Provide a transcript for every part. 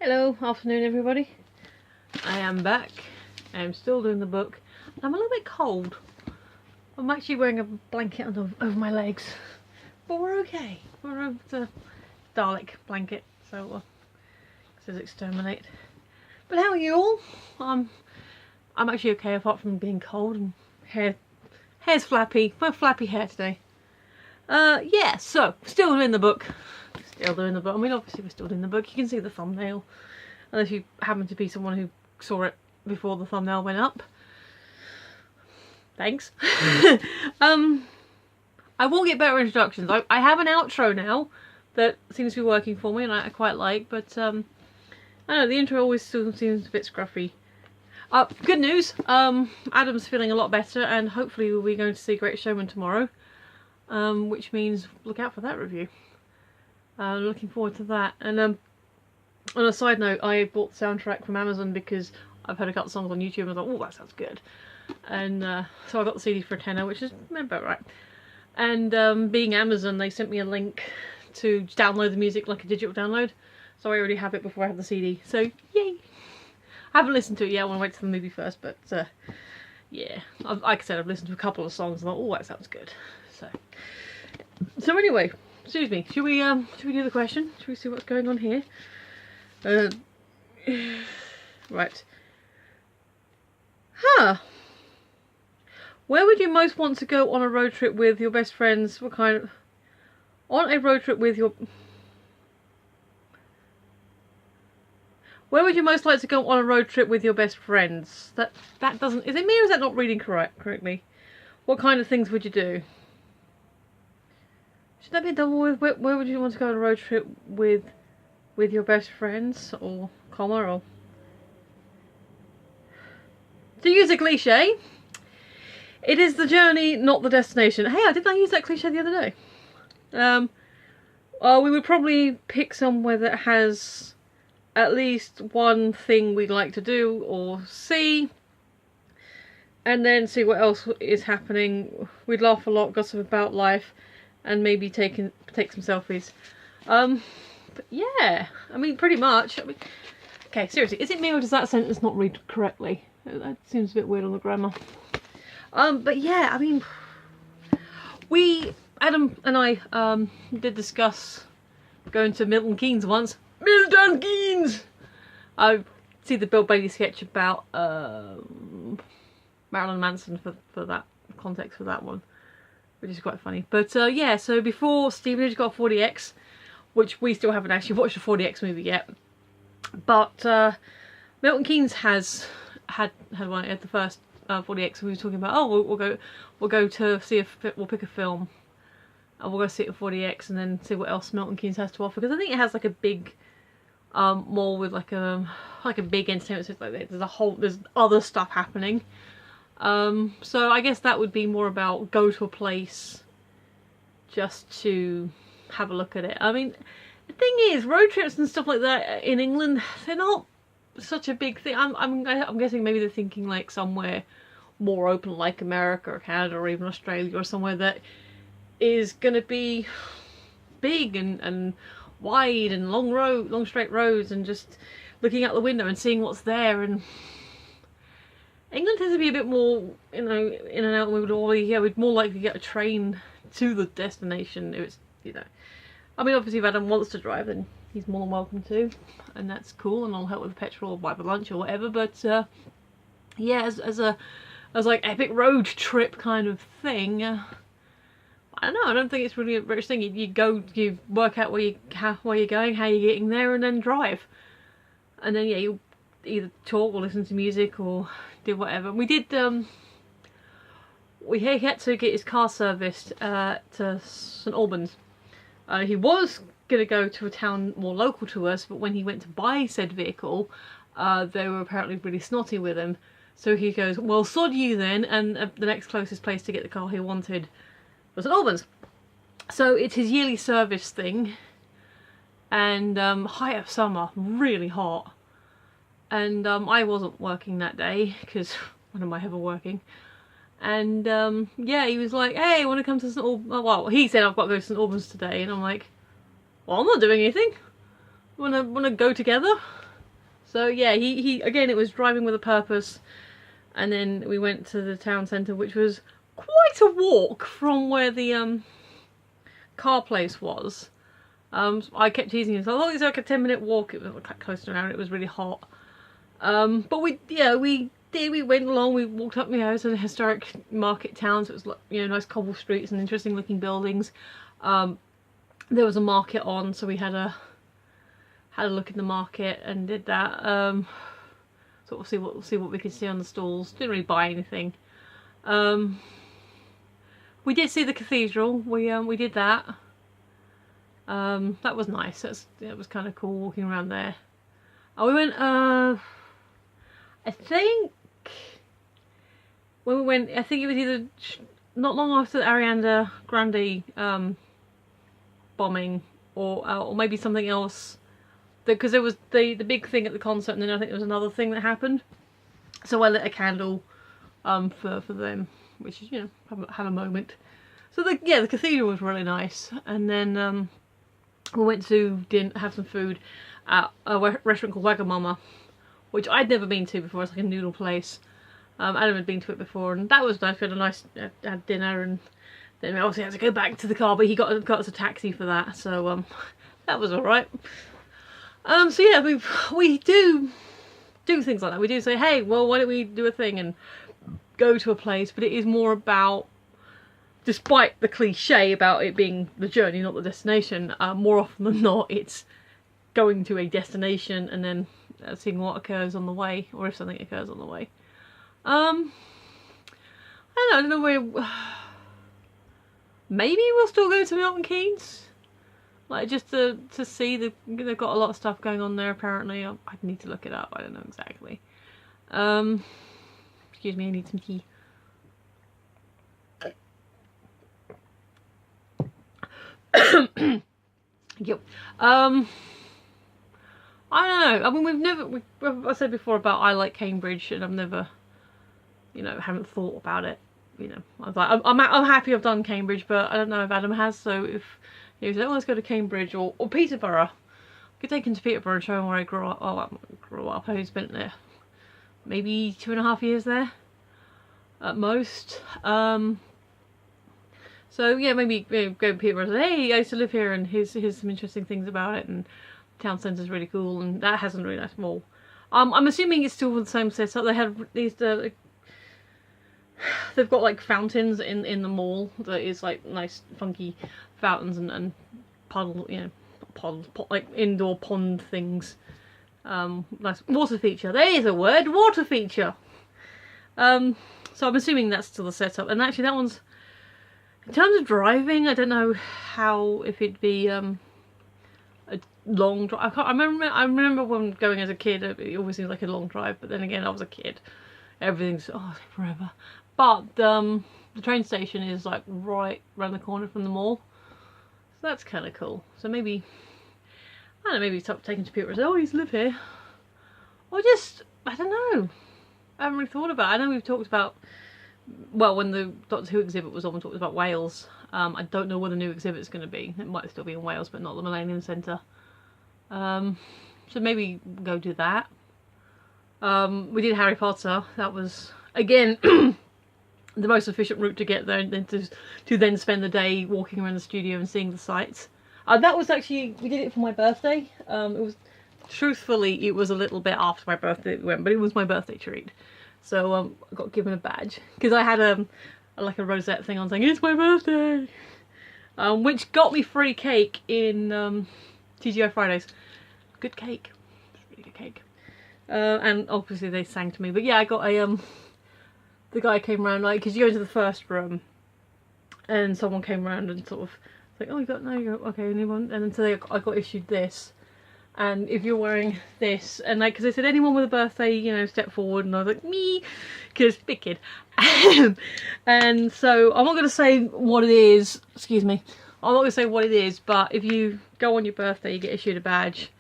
Hello, afternoon everybody. I am back. I am still doing the book. I'm a little bit cold. I'm actually wearing a blanket over my legs. But we're okay. It's a Dalek blanket, so it says exterminate. But how are you all? I'm actually okay apart from being cold and hair's flappy. My flappy hair today. Yeah, so still doing the book. Still doing the book. I mean, obviously we're still doing the book. You can see the thumbnail. Unless you happen to be someone who saw it before the thumbnail went up. Thanks. I will get better introductions. I have an outro now that seems to be working for me and I quite like, but I don't know, the intro always still seems a bit scruffy. Good news, Adam's feeling a lot better and hopefully we'll be going to see Great Showman tomorrow, which means look out for that review. Looking forward to that. And on a side note, I bought the soundtrack from Amazon because I've heard a couple of songs on YouTube and I was like, oh, that sounds good. And so I got the CD for a tenner, which is about right. And being Amazon, they sent me a link to download the music like a digital download. So I already have it before I have the CD. So, yay! I haven't listened to it yet. I want to wait till the movie first, but yeah. Like I said, I've listened to a couple of songs and I thought, oh, that sounds good. So anyway, excuse me. Should we do the question? Should we see what's going on here? Right. Huh. Where would you most want to go on a road trip with your best friends? What kind of... On a road trip with your... Where would you most like to go on a road trip with your best friends? That doesn't... Is it me or is that not reading correctly? What kind of things would you do? Should that be double with... Where would you want to go on a road trip with your best friends? Or comma or... To use a cliche, it is the journey, not the destination. Hey, didn't I use that cliche the other day? We would probably pick somewhere that has at least one thing we'd like to do or see, and then see what else is happening. We'd laugh a lot, gossip about life, and maybe take some selfies. But yeah, I mean, pretty much. I mean, okay, seriously, is it me or does that sentence not read correctly? That seems a bit weird on the grammar. But yeah, I mean, Adam and I did discuss going to Milton Keynes once. Milton Keynes! I see the Bill Bailey sketch about Marilyn Manson for that context for that one, which is quite funny. But yeah, so before Stevenage got 40X, which we still haven't actually watched a 40X movie yet, but Milton Keynes had one at the first 40X, and we were talking about, oh, we'll go to see if we'll pick a film and we'll go see it at 40X and then see what else Milton Keynes has to offer, because I think it has like a big mall with like a big entertainment, so like there's other stuff happening. So I guess that would be more about go to a place just to have a look at it. I mean, the thing is, road trips and stuff like that in England, they're not such a big thing. I'm guessing maybe they're thinking like somewhere more open like America or Canada or even Australia, or somewhere that is going to be big and wide and long straight roads and just looking out the window and seeing what's there. And England tends to be a bit more, you know, in and out. We'd more likely get a train to the destination if it's, you know. I mean, obviously if Adam wants to drive, then he's more than welcome to, and that's cool, and I'll help with the petrol or buy the lunch or whatever. But yeah, as like epic road trip kind of thing, I don't know. I don't think it's really a British thing. You work out where you're going, how you're getting there, and then drive. And then yeah, you either talk or listen to music or do whatever. We did. He had to get his car serviced to St Albans. He was gonna go to a town more local to us, but when he went to buy said vehicle, they were apparently really snotty with him. So he goes, well, sod you then, and the next closest place to get the car he wanted was St Albans. So it's his yearly service thing, and height of summer, really hot. And I wasn't working that day, because when am I ever working? And yeah, he was like, hey, I want to come to St Albans. Well, he said I've got to go to St Albans today, and I'm like, well, I'm not doing anything. Wanna go together? So yeah, he again, it was driving with a purpose. And then we went to the town centre, which was quite a walk from where the car place was. I kept teasing him, so I thought it was like a 10-minute walk. It was like close to an hour, and it was really hot. But we went along, we walked up, it's a historic market town, so it was like, nice cobble streets and interesting looking buildings. There was a market on, so we had a look in the market and did that. Sort of see what we could see on the stalls. Didn't really buy anything. We did see the cathedral. We did that. That was nice. It was kind of cool walking around there. We went. I think when we went, I think it was either not long after the Ariana Grande bombing, or maybe something else. Because there was the big thing at the concert, and then I think there was another thing that happened. So I lit a candle for them, which is, have a moment. So the cathedral was really nice, and then we went to have some food at a restaurant called Wagamama, which I'd never been to before. It's like a noodle place. I never been to it before, and that was nice. We had a nice had dinner, and then we obviously had to go back to the car, but he got us a taxi for that, so that was all right. So yeah, we do things like that. We do say, hey, well, why don't we do a thing and go to a place? But it is more about, despite the cliche about it being the journey, not the destination, more often than not, it's going to a destination and then seeing what occurs on the way, or if something occurs on the way. I don't know where. Maybe we'll still go to Milton Keynes. Like, just to see, they've got a lot of stuff going on there apparently. I need to look it up, I don't know exactly. Excuse me, I need some tea. Yep. I don't know, I mean, I said before about I like Cambridge, and I've never, haven't thought about it. I was like, I'm happy I've done Cambridge, but I don't know if Adam has, so if he was like, let's go to Cambridge or Peterborough. I could take him to Peterborough and show him where I grew up. Oh, I grew up. I spent there maybe 2.5 years there at most. So yeah, maybe go to Peterborough and say, hey, I used to live here, and here's some interesting things about it, and the town centre's really cool, and that has a really nice mall. I'm assuming it's still the same setup. They have these they've got like fountains in the mall that is like nice funky fountains and puddle, like indoor pond things. Nice water feature. There is a word, water feature. So I'm assuming that's still the setup. And actually that one's, in terms of driving, I don't know if it'd be a long drive. I remember when going as a kid, it always seemed like a long drive, but then again I was a kid. Everything's forever. But the train station is like right around the corner from the mall, so that's kind of cool. So maybe, I don't know, maybe stop taking to people and say, oh, you used to live here, or just, I don't know. I haven't really thought about it. I know we've talked about, well, when the Doctor Who exhibit was on, we talked about Wales. I don't know where the new exhibit's going to be. It might still be in Wales, but not the Millennium Centre. So maybe go do that. We did Harry Potter. That was, again, the most efficient route to get there, and then to then spend the day walking around the studio and seeing the sights. That was actually, we did it for my birthday. It was, truthfully, it was a little bit after my birthday we went, but it was my birthday treat. So I got given a badge, because I had like a rosette thing on saying, it's my birthday! Which got me free cake in TGI Fridays. Good cake. It's really good cake. And obviously they sang to me, but yeah, I got a the guy came around, like, because you go into the first room and someone came around and sort of like, oh, you got, no, you got, okay, anyone, and then so I got issued this, and if you're wearing this, and like, because they said anyone with a birthday, step forward, and I was like, me, because big kid. And so I'm not going to say what it is, excuse me, I'm not going to say what it is, but if you go on your birthday you get issued a badge,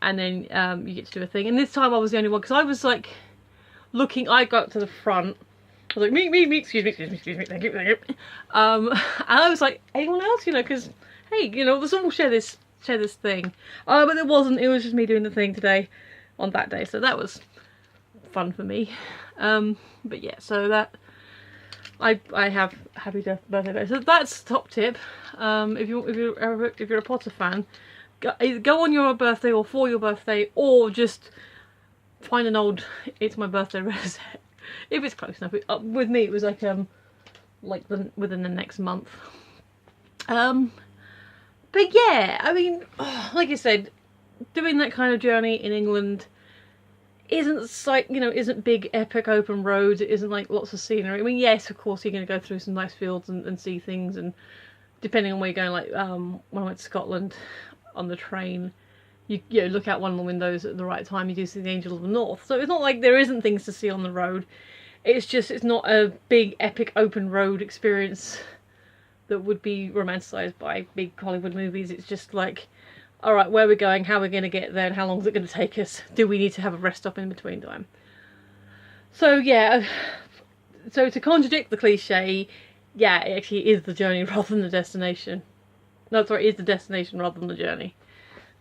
and then you get to do a thing. And this time I was the only one, because I was like looking, I got to the front, I was like, me, excuse me, thank you. And I was like, anyone else, because, hey, let's all share this thing. But it wasn't, it was just me doing the thing today. on that day, so that was fun for me. But yeah, so that I have happy birthday. So that's top tip. If you're a Potter fan, either go on your birthday or for your birthday, or just find an old "It's My Birthday" rosette if it's close enough. With me, it was like within the next month. But yeah, I mean, like I said, doing that kind of journey in England isn't like, you know, isn't big epic open roads. It isn't like lots of scenery. I mean, yes, of course you're going to go through some nice fields and see things, and depending on where you're going, like when I went to Scotland on the train, you know, look out one of the windows at the right time, you do see the Angel of the North. So it's not like there isn't things to see on the road. It's just, it's not a big epic open road experience that would be romanticised by big Hollywood movies. It's just like, alright, where are we going, how are we going to get there, and how long is it going to take us? Do we need to have a rest stop in between time? So yeah, so to contradict the cliche, yeah, it actually is the journey rather than the destination. No, sorry, it is the destination rather than the journey.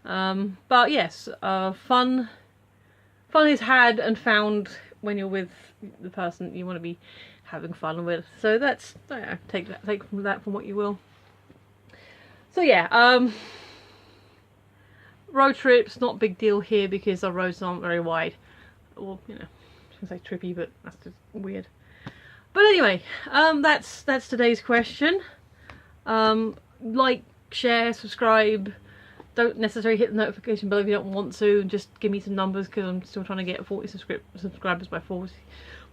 But yes, fun is had and found when you're with the person you want to be having fun with. So that's, take from that from what you will. So yeah, road trips, not a big deal here because our roads aren't very wide. Well, you know, I was going to say trippy, but that's just weird. But anyway, that's today's question. Like, share, subscribe. Don't necessarily hit the notification bell if you don't want to. Just give me some numbers, because I'm still trying to get 40 subscribers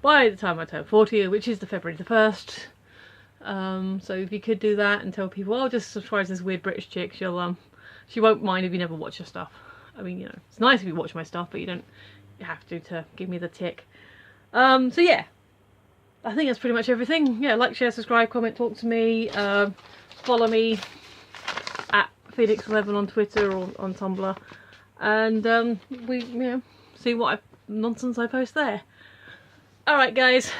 by the time I turn 40, which is the February the 1st. So if you could do that and tell people, oh, just subscribe to this weird British chick, she won't mind if you never watch her stuff. I mean, you know, it's nice if you watch my stuff, but you don't have to give me the tick. So yeah, I think that's pretty much everything. Yeah, like, share, subscribe, comment, talk to me. Follow me at Phoenix11 on Twitter or on Tumblr, and we, you know, see what nonsense I post there. Alright guys,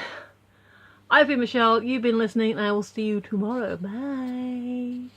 I've been Michelle, you've been listening, and I will see you tomorrow. Bye!